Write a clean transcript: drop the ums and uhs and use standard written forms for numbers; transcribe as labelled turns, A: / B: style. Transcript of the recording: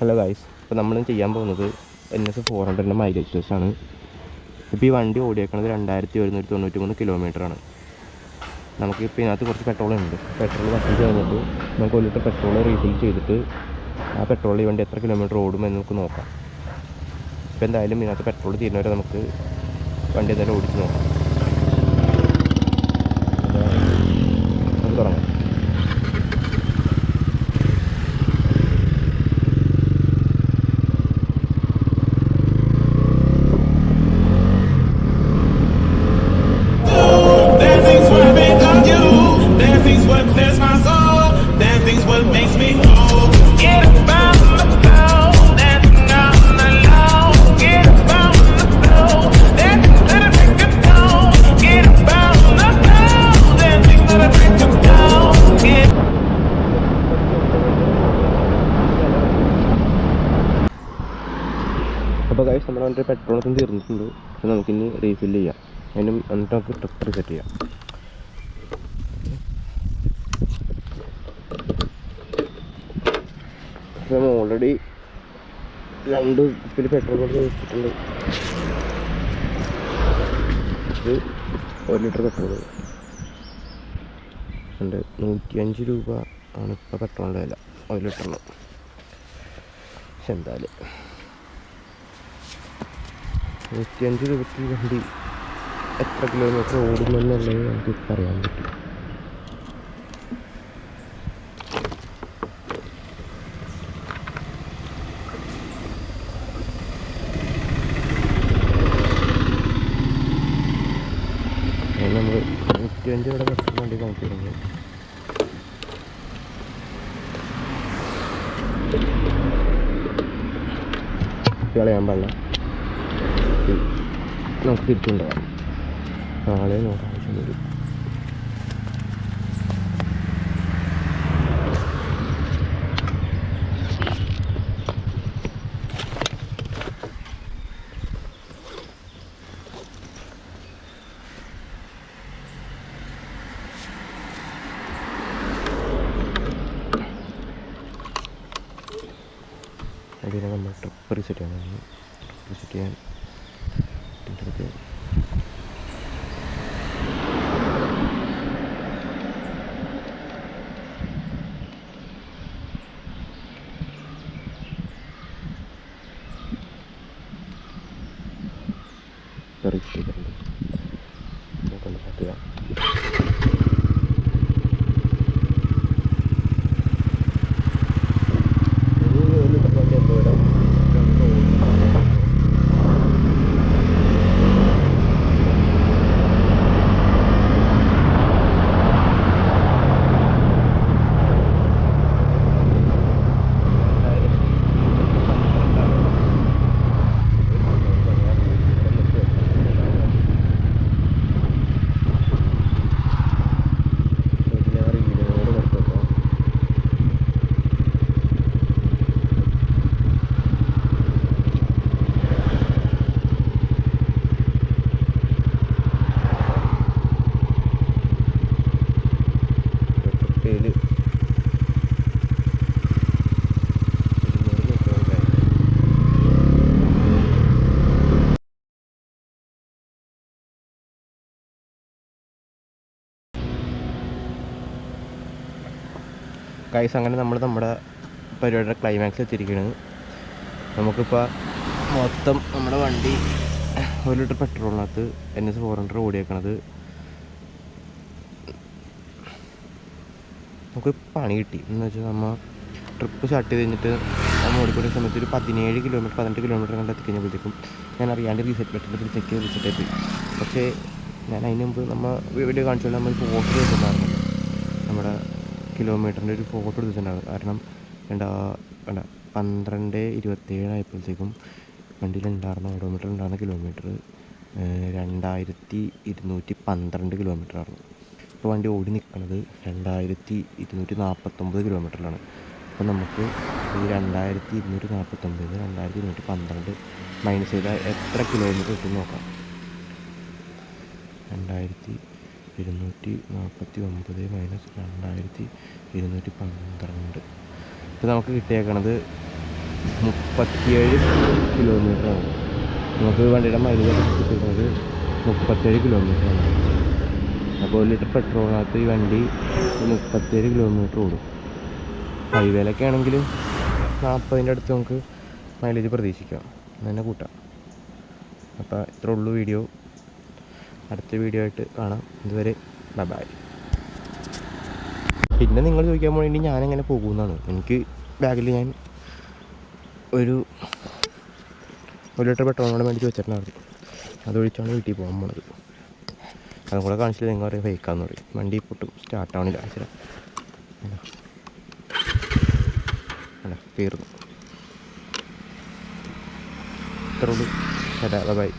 A: Hello guys, ഇപ്പോൾ നമ്മൾ ചെയ്യാൻ പോകുന്നത് NS400 മൈലേജ് ടെസ്റ്റാണ്. ഇപ്പോൾ ഈ വണ്ടി ഓടിയേക്കുന്നത് 2193 കിലോമീറ്ററാണ്. നമുക്കിപ്പോൾ ഇതിനകത്ത് കുറച്ച് പെട്രോളുണ്ട്. പെട്രോൾ വർക്ക് കഴിഞ്ഞിട്ട് നമുക്ക് 1 ലിറ്റർ പെട്രോൾ റീഫിൽ ചെയ്തിട്ട് ആ പെട്രോൾ ഈ വണ്ടി എത്ര കിലോമീറ്റർ ഓടുമെന്ന് നമുക്ക് നോക്കാം. ഇപ്പോൾ എന്തായാലും ഇതിനകത്ത് പെട്രോൾ തീരുന്നവരെ നമുക്ക് വണ്ടി എന്തായാലും ഓടിച്ച് നോക്കാം. നമുക്ക് തുടങ്ങാം. അപ്പോൾ ഗൈസ്, നമ്മുടെ വണ്ടി പെട്രോളൊക്കെ തീർന്നിട്ടുണ്ട്. അപ്പോൾ നമുക്കിനി റീഫിൽ ചെയ്യാം. അതിനും എന്നിട്ട് നമുക്ക് ട്രിപ്പ് റിസെറ്റ് ചെയ്യാം. അപ്പോൾ ഓൾറെഡി 2 കുപ്പിയിൽ പെട്രോൾ കൊണ്ട് വെച്ചിട്ടുണ്ട്. ഇത് 1 ലിറ്റർ പെട്രോൾ ഉണ്ട്. 105 രൂപ ആണ് ഇപ്പോൾ പെട്രോളിൻ്റെ വില 1 ലിറ്ററിന്. പക്ഷെ എന്തായാലും 105 രൂപയ്ക്ക് വണ്ടി എത്ര കിലോമീറ്റർ ഓടുമെന്നുള്ളത് നമുക്ക് പറയാൻ പറ്റും. നമ്മൾ 105 ഇവിടെ പെട്രോൾ വണ്ടി നോക്കിയിരുന്നു. കളയാൻ പാടില്ല, നമുക്ക് തിരിച്ചുണ്ടാകാം. നാളെ ആവശ്യം വരും. അതിനെ നമ്മൾ ട്രിപ്പ് റിസെറ്റ് ചെയ്യാൻ ഗൈസ്. അങ്ങനെ നമ്മൾ നമ്മുടെ പരിപാടിയുടെ ക്ലൈമാക്സ് എത്തിയിരിക്കുകയാണ്. നമുക്കിപ്പോൾ മൊത്തം നമ്മുടെ വണ്ടി 1 ലിറ്റർ പെട്രോളിനകത്ത് NS400 ഓടിയേക്കണത് നമുക്ക് പണി കിട്ടി. എന്ന് വെച്ചാൽ നമ്മൾ ട്രിപ്പ് സ്റ്റാർട്ട് ചെയ്ത് കഴിഞ്ഞിട്ട് നമ്മൾ ഓടിക്കൊണ്ടിരുന്ന സമയത്ത് ഒരു 17 കിലോമീറ്റർ 18 കിലോമീറ്റർ കണ്ട് എത്തിക്കഴിഞ്ഞപ്പോഴത്തേക്കും ഞാൻ അറിയാണ്ട് റീസെറ്റ് ബട്ടണിൽ റിസെറ്റ് പോയി. പക്ഷേ ഞാൻ അതിന് മുമ്പ് നമ്മൾ വീഡിയോ കാണിച്ചുകൊണ്ട് നമ്മൾ ഫോട്ടോ എടുത്തിട്ടുണ്ടായിരുന്നു. നമ്മുടെ കിലോമീറ്ററിൻ്റെ ഒരു ഫോട്ടോ എടുത്തിട്ടുണ്ടാകും. കാരണം 12:27 ആയപ്പോഴത്തേക്കും വണ്ടിയിലുണ്ടായിരുന്ന ഓഡോമീറ്റർ ഉണ്ടായിരുന്ന കിലോമീറ്റർ 2212 കിലോമീറ്റർ ആയിരുന്നു. ഇപ്പോൾ വണ്ടി ഓടി നിൽക്കുന്നത് 2249 കിലോമീറ്ററിലാണ്. അപ്പോൾ നമുക്ക് ഈ 2249 2212 മൈനസ് ചെയ്താൽ എത്ര കിലോമീറ്റർ കിട്ടും നോക്കാം. 2249 മൈനസ് 2212. ഇപ്പോൾ നമുക്ക് കിട്ടിയേക്കണത് 37 കിലോമീറ്ററാണ്. നമുക്ക് വണ്ടിയുടെ മൈലേജ് കിട്ടുന്നത് 37 കിലോമീറ്ററാണ്. അപ്പോൾ 1 ലിറ്റർ പെട്രോളിനകത്ത് ഈ വണ്ടി 37 കിലോമീറ്റർ ഓടും. ഹൈവേയിലൊക്കെ ആണെങ്കിൽ 40-ൻ്റെ അടുത്ത് നമുക്ക് മൈലേജ് പ്രതീക്ഷിക്കാം, തന്നെ കൂട്ടാം. അപ്പോൾ ഇത്രേ ഉള്ളൂ വീഡിയോ. അടുത്ത വീഡിയോ ആയിട്ട് കാണാം. ഇതുവരെ ബൈ. പിന്നെ നിങ്ങൾ ചോദിക്കാൻ വേണ്ടി ഞാനെങ്ങനെ പോകുമെന്നാണ്. എനിക്ക് ബാഗിൽ ഞാൻ 1 ലിറ്റർ പെട്രോളിനോട് വേണ്ടി വെച്ചിട്ടുണ്ടായിരുന്നു. അതൊഴിച്ചാണ് വീട്ടിൽ പോകാൻ പോണത്. അതും കൂടെ കാണിച്ചിട്ട് നിങ്ങൾ പറയും ഫേക്കാന്ന് പറയും. വണ്ടി പൊട്ടും സ്റ്റാർട്ടാവണില്ല. അല്ല തീർന്നു. ഇത്രേ ഉള്ളൂ. ബൈ.